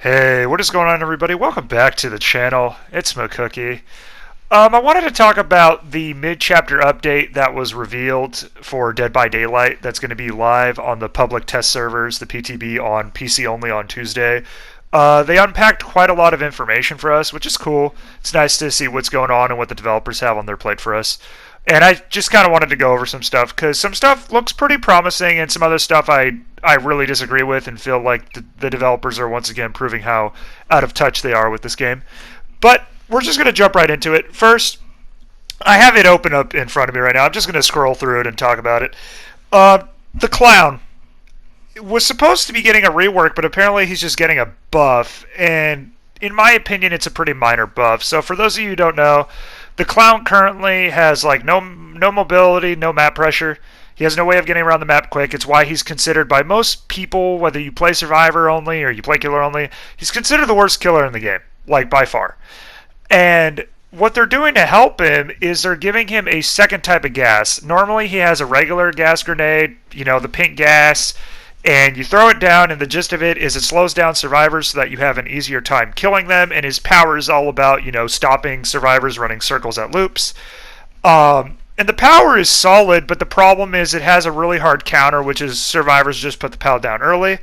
Hey, what is going on, everybody? Welcome back to the channel. It's MCKOOKIE. I wanted to talk about the mid-chapter update that was revealed for Dead by Daylight that's going to be live on the public test servers, the PTB, on PC only on Tuesday. They unpacked quite a lot of information for us, which is cool. It's nice to see what's going on and what the developers have on their plate for us. And I just kind of wanted to go over some stuff because some stuff looks pretty promising and some other stuff I really disagree with and feel like the developers are once again proving how out of touch they are with this game. But we're just going to jump right into it. First, I have it open up in front of me right now. I'm just going to scroll through it and talk about it. The clown was supposed to be getting a rework, but apparently he's just getting a buff. And in my opinion, it's a pretty minor buff. So for those of you who don't know, the clown currently has like no mobility, no map pressure. He has no way of getting around the map quick. It's why he's considered by most people, whether you play Survivor only or you play Killer only, he's considered the worst killer in the game, like by far. And what they're doing to help him is they're giving him a second type of gas. Normally he has a regular gas grenade, the pink gas, and you throw it down, and the gist of it is it slows down survivors so that you have an easier time killing them, and his power is all about, stopping survivors running circles at loops. And the power is solid, but the problem is it has a really hard counter, which is survivors just put the pallet down early.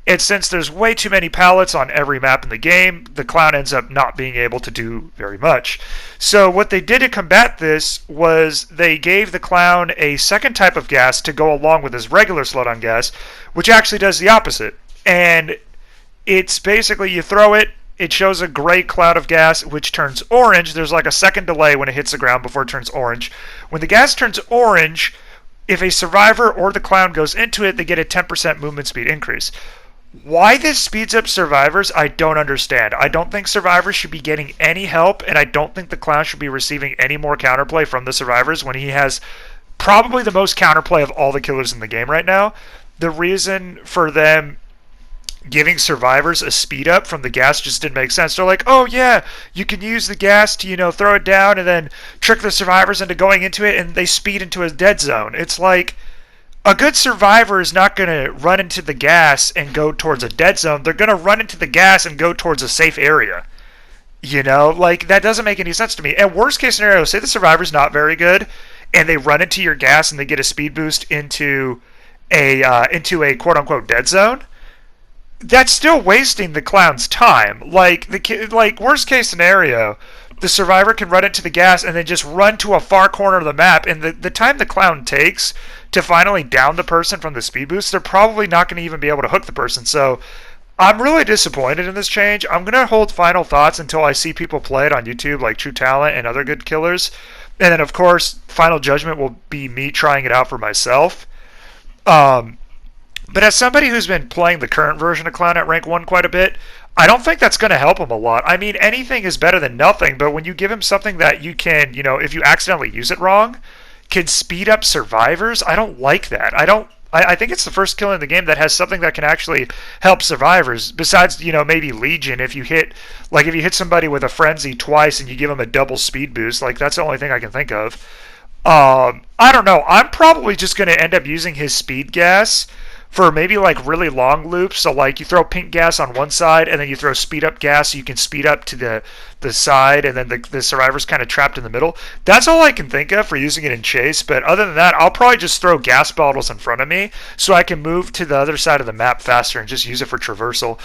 And since there's way too many pallets on every map in the game, the clown ends up not being able to do very much. So what they did to combat this was they gave the clown a second type of gas to go along with his regular slowdown gas, which actually does the opposite. And it's basically you throw it, it shows a gray cloud of gas which turns orange. There's like a second delay when it hits the ground before it turns orange. When the gas turns orange, if a survivor or the clown goes into it, they get a 10% movement speed increase. Why this speeds up survivors, I don't understand. I don't think survivors should be getting any help, and I don't think the clown should be receiving any more counterplay from the survivors when he has probably the most counterplay of all the killers in the game right now. The reason for them giving survivors a speed up from the gas just didn't make sense. They're like, oh yeah, you can use the gas to, throw it down and then trick the survivors into going into it, and they speed into a dead zone. It's like, a good survivor is not going to run into the gas and go towards a dead zone. They're going to run into the gas and go towards a safe area. That doesn't make any sense to me. And worst case scenario, say the survivor's not very good, and they run into your gas and they get a speed boost into a quote unquote dead zone. That's still wasting the clown's time. Worst case scenario, the survivor can run into the gas and then just run to a far corner of the map, and the time the clown takes to finally down the person from the speed boost, they're probably not going to even be able to hook the person. So I'm really disappointed in this change. I'm going to hold final thoughts until I see people play it on YouTube, like True Talent and other good killers. And then, of course, final judgment will be me trying it out for myself. But as somebody who's been playing the current version of Clown at rank 1 quite a bit, I don't think that's going to help him a lot. I mean, anything is better than nothing, but when you give him something that you can, if you accidentally use it wrong, can speed up survivors, I don't like that. I think it's the first kill in the game that has something that can actually help survivors, besides, maybe Legion. If you hit somebody with a frenzy twice and you give them a double speed boost, that's the only thing I can think of. I don't know. I'm probably just going to end up using his speed gas for maybe really long loops. So you throw pink gas on one side and then you throw speed up gas so you can speed up to the side, and then the survivor's kind of trapped in the middle. That's all I can think of for using it in chase, but other than that, I'll probably just throw gas bottles in front of me so I can move to the other side of the map faster and just use it for traversal.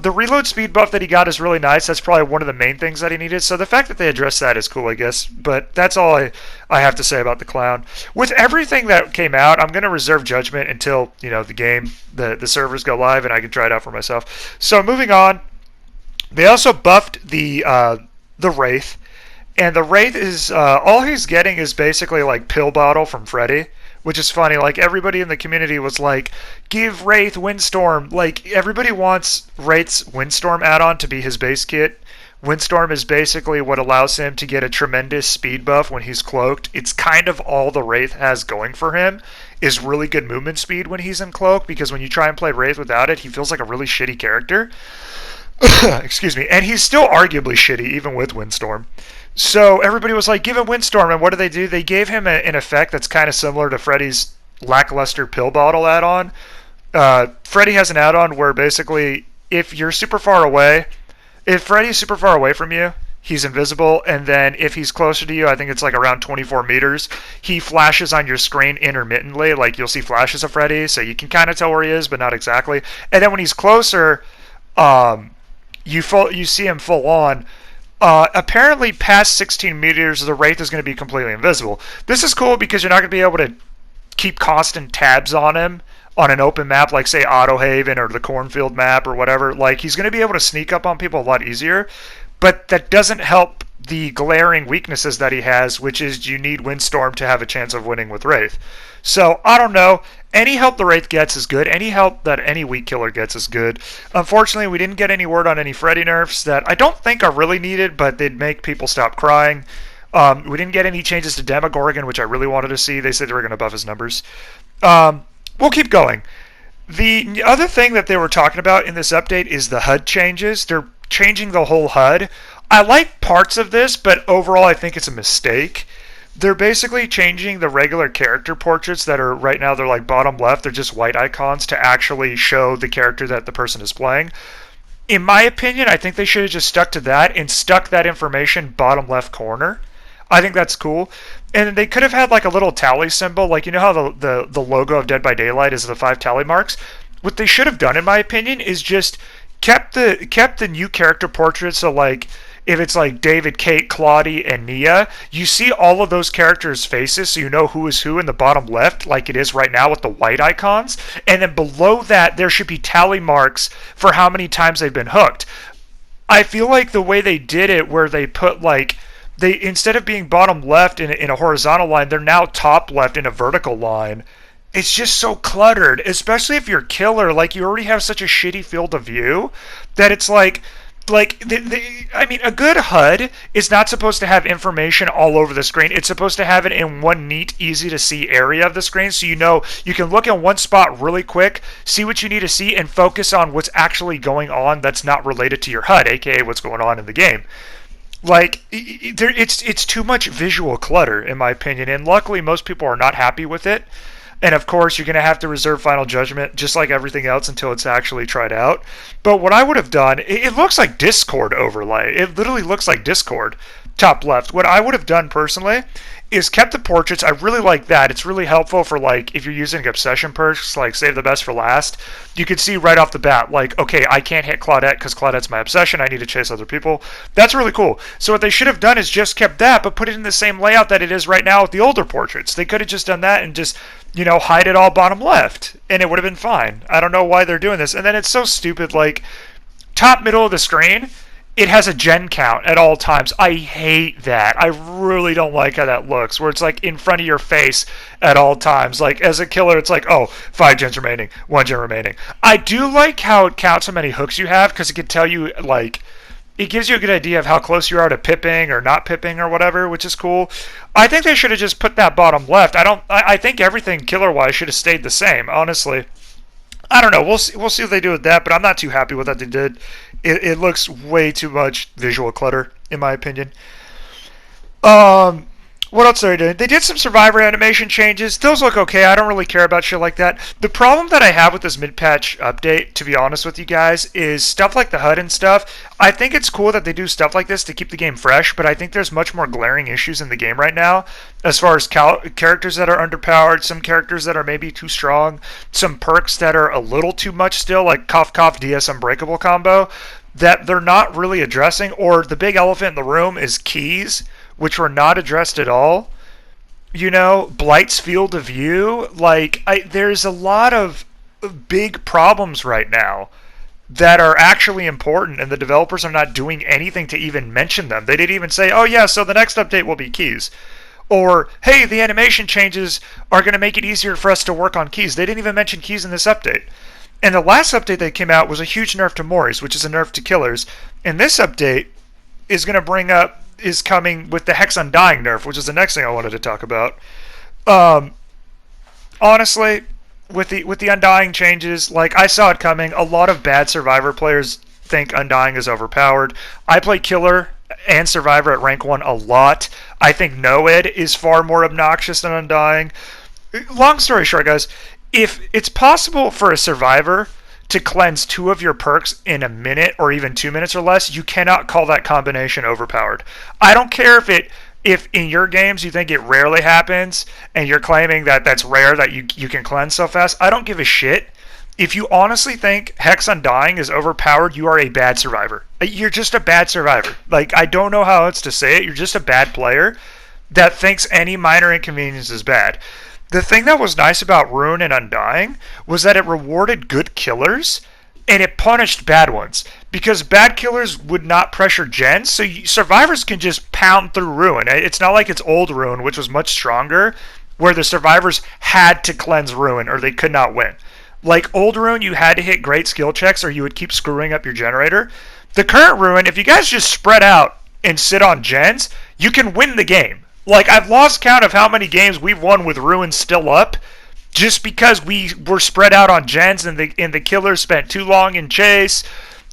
The reload speed buff that he got is really nice. That's probably one of the main things that he needed, so the fact that they addressed that is cool, I guess. But that's all I have to say about the clown. With everything that came out, I'm going to reserve judgment until, the game, the servers go live and I can try it out for myself. So moving on, they also buffed the Wraith, and the Wraith is all he's getting is basically pill bottle from Freddy, which is funny. Everybody in the community was like, give Wraith Windstorm. Everybody wants Wraith's Windstorm add-on to be his base kit. Windstorm is basically what allows him to get a tremendous speed buff when he's cloaked. It's kind of all the Wraith has going for him, is really good movement speed when he's in cloak, because when you try and play Wraith without it, he feels like a really shitty character. Excuse me. And he's still arguably shitty even with Windstorm. So everybody was like, give him Windstorm, and what do? They gave him an effect that's kind of similar to Freddy's lackluster pill bottle add-on. Freddy has an add-on where basically if you're super far away, if Freddy's super far away from you, he's invisible, and then if he's closer to you, I think it's like around 24 meters, he flashes on your screen intermittently, like you'll see flashes of Freddy, so you can kind of tell where he is, but not exactly. And then when he's closer, you see him full on. Apparently, past 16 meters, the Wraith is going to be completely invisible. This is cool because you're not going to be able to keep constant tabs on him on an open map like, say, Auto Haven or the Cornfield map or whatever. Like, he's going to be able to sneak up on people a lot easier, but that doesn't help the glaring weaknesses that he has, which is you need Windstorm to have a chance of winning with Wraith. So, I don't know. Any help the Wraith gets is good. Any help that any weak killer gets is good. Unfortunately, we didn't get any word on any Freddy nerfs that I don't think are really needed, but they'd make people stop crying. We didn't get any changes to Demogorgon, which I really wanted to see. They said they were going to buff his numbers. We'll keep going. The other thing that they were talking about in this update is the HUD changes. They're changing the whole HUD. I like parts of this, but overall I think it's a mistake. They're basically changing the regular character portraits that are right now, they're like bottom left, they're just white icons to actually show the character that the person is playing. In my opinion, I think they should have just stuck to that and stuck that information bottom left corner. I think that's cool. And they could have had like a little tally symbol, like you know how the logo of Dead by Daylight is the 5 tally marks? What they should have done, in my opinion, is just kept the new character portraits, so like if it's like David, Kate, Claudie, and Nia, you see all of those characters' faces, so you know who is who in the bottom left, like it is right now with the white icons. And then below that, there should be tally marks for how many times they've been hooked. I feel like the way they did it, where they put like, they instead of being bottom left in a horizontal line, they're now top left in a vertical line. It's just so cluttered, especially if you're killer. Like, you already have such a shitty field of view that it's like I mean, a good HUD is not supposed to have information all over the screen. It's supposed to have it in one neat, easy to see area of the screen, so you know you can look in one spot really quick, see what you need to see, and focus on what's actually going on that's not related to your HUD, aka what's going on in the game. Like, it's too much visual clutter, in my opinion, and luckily most people are not happy with it. And of course, you're going to have to reserve final judgment, just like everything else, until it's actually tried out. But what I would have done, it looks like Discord overlay. It literally looks like Discord, top left. What I would have done personally is kept the portraits. I really like that. It's really helpful for, like, if you're using obsession perks, like save the best for last. You can see right off the bat, like, okay, I can't hit Claudette because Claudette's my obsession. I need to chase other people. That's really cool. So what they should have done is just kept that, but put it in the same layout that it is right now with the older portraits. They could have just done that and just, you know, hide it all bottom left, and it would have been fine. I don't know why they're doing this. And then it's so stupid, like, top middle of the screen, it has a gen count at all times. I hate that. I really don't like how that looks, where it's like in front of your face at all times. Like, as a killer, it's like, oh, 5 gens remaining, 1 gen remaining. I do like how it counts how many hooks you have, because it can tell you, like, it gives you a good idea of how close you are to pipping or not pipping or whatever, which is cool. I think they should have just put that bottom left. I think everything killer-wise should have stayed the same, honestly. I don't know. We'll see what they do with that, but I'm not too happy with what they did. It looks way too much visual clutter, in my opinion. What else are they doing? They did some survivor animation changes. Those look okay. I don't really care about shit like that. The problem that I have with this mid-patch update, to be honest with you guys, is stuff like the HUD and stuff. I think it's cool that they do stuff like this to keep the game fresh, but I think there's much more glaring issues in the game right now, as far as characters that are underpowered, some characters that are maybe too strong, some perks that are a little too much still, like Cough Cough DS Unbreakable combo, that they're not really addressing, or the big elephant in the room is keys, which were not addressed at all. You know, Blight's field of view. Like, there's a lot of big problems right now that are actually important, and the developers are not doing anything to even mention them. They didn't even say, oh yeah, so the next update will be keys. Or, hey, the animation changes are going to make it easier for us to work on keys. They didn't even mention keys in this update. And the last update that came out was a huge nerf to Moris, which is a nerf to killers. And this update is coming with the Hex Undying nerf, which is the next thing I wanted to talk about. Honestly, with the Undying changes, like, I saw it coming. A lot of bad Survivor players think Undying is overpowered. I play Killer and Survivor at rank 1 a lot. I think Noed is far more obnoxious than Undying. Long story short, guys, if it's possible for a Survivor to cleanse 2 of your perks in a minute or even 2 minutes or less, you cannot call that combination overpowered. I don't care if in your games you think it rarely happens and you're claiming that that's rare that you can cleanse so fast. I don't give a shit. If you honestly think Hex Undying is overpowered, you are a bad survivor. You're just a bad survivor. Like, I don't know how else to say it. You're just a bad player that thinks any minor inconvenience is bad. The thing that was nice about Ruin and Undying was that it rewarded good killers and it punished bad ones, because bad killers would not pressure gens, so survivors can just pound through Ruin. It's not like it's old Ruin, which was much stronger, where the survivors had to cleanse Ruin or they could not win. Like old Ruin, you had to hit great skill checks or you would keep screwing up your generator. The current Ruin, if you guys just spread out and sit on gens, you can win the game. Like, I've lost count of how many games we've won with Ruin still up, just because we were spread out on gens and the killer spent too long in chase,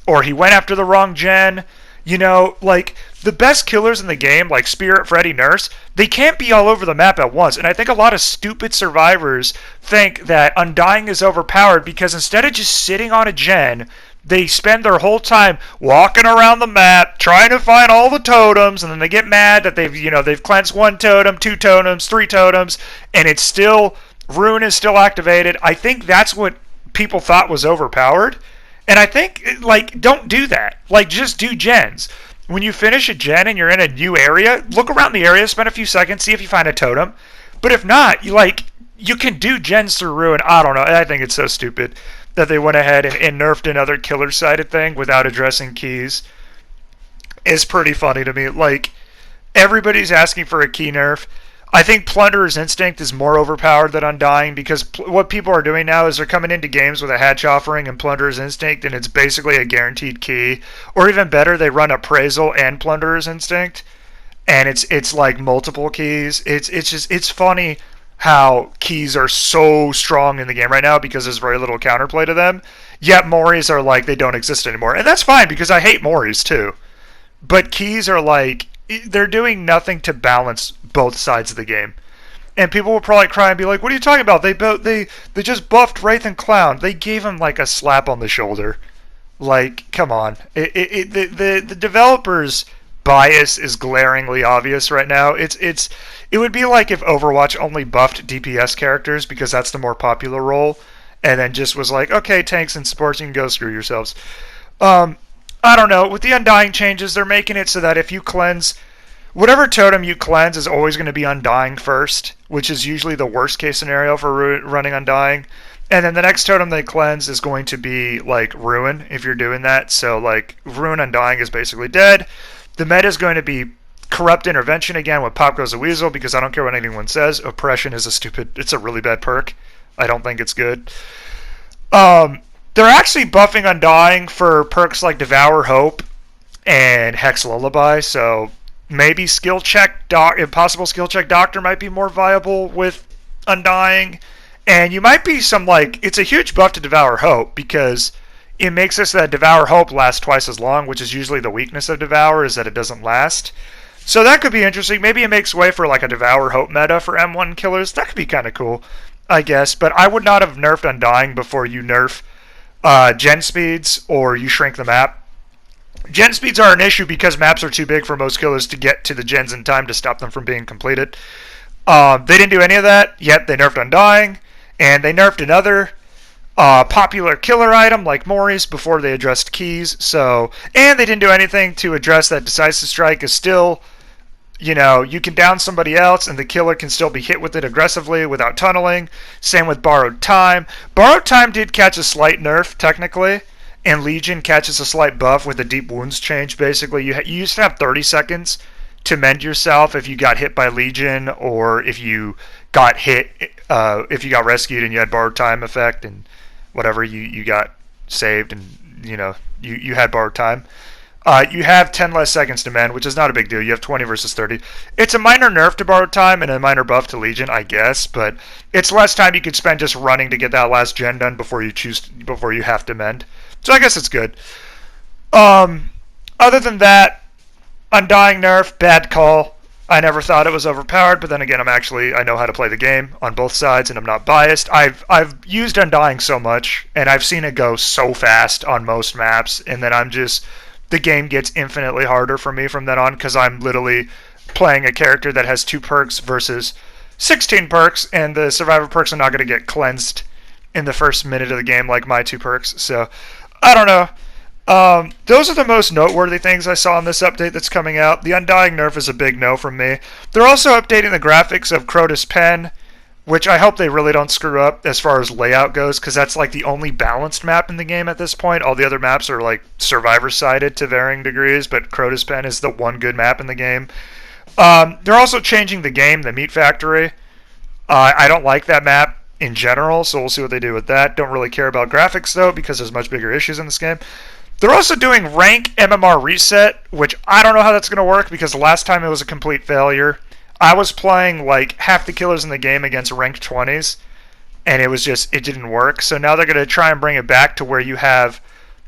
or he went after the wrong gen. You know, like, the best killers in the game, like Spirit, Freddy, Nurse, they can't be all over the map at once. And I think a lot of stupid survivors think that Undying is overpowered because instead of just sitting on a gen, they spend their whole time walking around the map trying to find all the totems, and then they get mad that they've cleansed 1 totem, 2 totems, 3 totems, and it's still Ruin is still activated. I think that's what people thought was overpowered. And I think, like, don't do that. Like, just do gens. When you finish a gen and you're in a new area, look around the area, spend a few seconds, see if you find a totem. But if not, you can do gens through Ruin. I don't know. I think it's so stupid that they went ahead and nerfed another killer-sided thing without addressing keys. It's pretty funny to me. Like, everybody's asking for a key nerf. I think Plunderer's Instinct is more overpowered than Undying, because what people are doing now is they're coming into games with a hatch offering and Plunderer's Instinct, and it's basically a guaranteed key. Or even better, they run Appraisal and Plunderer's Instinct, and it's like multiple keys. It's funny how keys are so strong in the game right now because there's very little counterplay to them. Yet Moris are like, they don't exist anymore. And that's fine, because I hate Moris too. But keys are like, they're doing nothing to balance both sides of the game. And people will probably cry and be like, what are you talking about? They just buffed Wraith and Clown. They gave him like a slap on the shoulder. Like, come on. The developers' bias is glaringly obvious right now. It would be like if Overwatch only buffed DPS characters because that's the more popular role, and then just was like, okay, tanks and supports, you can go screw yourselves. I don't know. With the Undying changes, they're making it so that if you cleanse, whatever totem you cleanse is always going to be Undying first, which is usually the worst case scenario for running Undying. And then the next totem they cleanse is going to be like Ruin if you're doing that. So like Ruin Undying is basically dead. The meta is going to be Corrupt Intervention again with Pop Goes the Weasel, because I don't care what anyone says. Oppression is it's a really bad perk. I don't think it's good. They're actually buffing Undying for perks like Devour Hope and Hex Lullaby, so maybe Impossible Skill Check Doctor might be more viable with Undying. And you might be it's a huge buff to Devour Hope, because it makes it so that Devour Hope lasts twice as long, which is usually the weakness of Devour, is that it doesn't last. So that could be interesting. Maybe it makes way for like a Devour Hope meta for M1 killers. That could be kind of cool, I guess. But I would not have nerfed Undying before you nerf gen speeds or you shrink the map. Gen speeds are an issue because maps are too big for most killers to get to the gens in time to stop them from being completed. They didn't do any of that, yet they nerfed Undying, and they nerfed another popular killer item like Moris before they addressed keys. And they didn't do anything to address that Decisive Strike is still, you can down somebody else and the killer can still be hit with it aggressively without tunneling. Same with Borrowed Time. Borrowed Time did catch a slight nerf, technically, and Legion catches a slight buff with the Deep Wounds change. Basically, you used to have 30 seconds to mend yourself if you got hit by Legion, or if you got if you got rescued and you had Borrowed Time effect and whatever, you got saved and, you had Borrowed Time. You have 10 less seconds to mend, which is not a big deal. You have 20 versus 30. It's a minor nerf to Borrowed Time and a minor buff to Legion, I guess, but it's less time you could spend just running to get that last gen done before you have to mend. So I guess it's good. Other than that, Undying nerf, bad call. I never thought it was overpowered, but then again, I know how to play the game on both sides, and I'm not biased. I've used Undying so much, and I've seen it go so fast on most maps, and then the game gets infinitely harder for me from then on because I'm literally playing a character that has 2 perks versus 16 perks, and the survivor perks are not going to get cleansed in the first minute of the game like my 2 perks. So I don't know. Those are the most noteworthy things I saw in this update that's coming out. The Undying nerf is a big no from me. They're also updating the graphics of Crotus Pen, which I hope they really don't screw up as far as layout goes, because that's like the only balanced map in the game at this point. All the other maps are like survivor-sided to varying degrees, but Crotus Pen is the one good map in the game. They're also changing the game, the Meat Factory. I don't like that map in general, so we'll see what they do with that. Don't really care about graphics, though, because there's much bigger issues in this game. They're also doing rank MMR reset, which I don't know how that's going to work because the last time it was a complete failure. I was playing like half the killers in the game against ranked 20s, and it didn't work. So now they're going to try and bring it back to where you have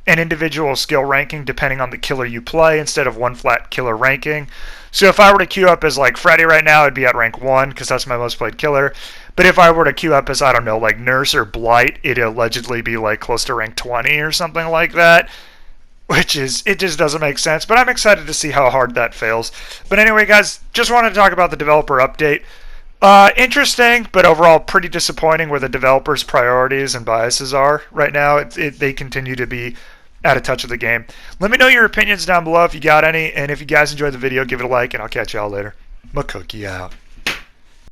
an individual skill ranking depending on the killer you play instead of one flat killer ranking. So if I were to queue up as like Freddy right now, I'd be at rank 1 because that's my most played killer. But if I were to queue up as, I don't know, like Nurse or Blight, it'd allegedly be like close to rank 20 or something like that. It just doesn't make sense, but I'm excited to see how hard that fails. But anyway, guys, just wanted to talk about the developer update. Interesting, but overall pretty disappointing where the developers' priorities and biases are right now. They continue to be out of touch with the game. Let me know your opinions down below if you got any, and if you guys enjoyed the video, give it a like, and I'll catch y'all later. MCKOOKIE out.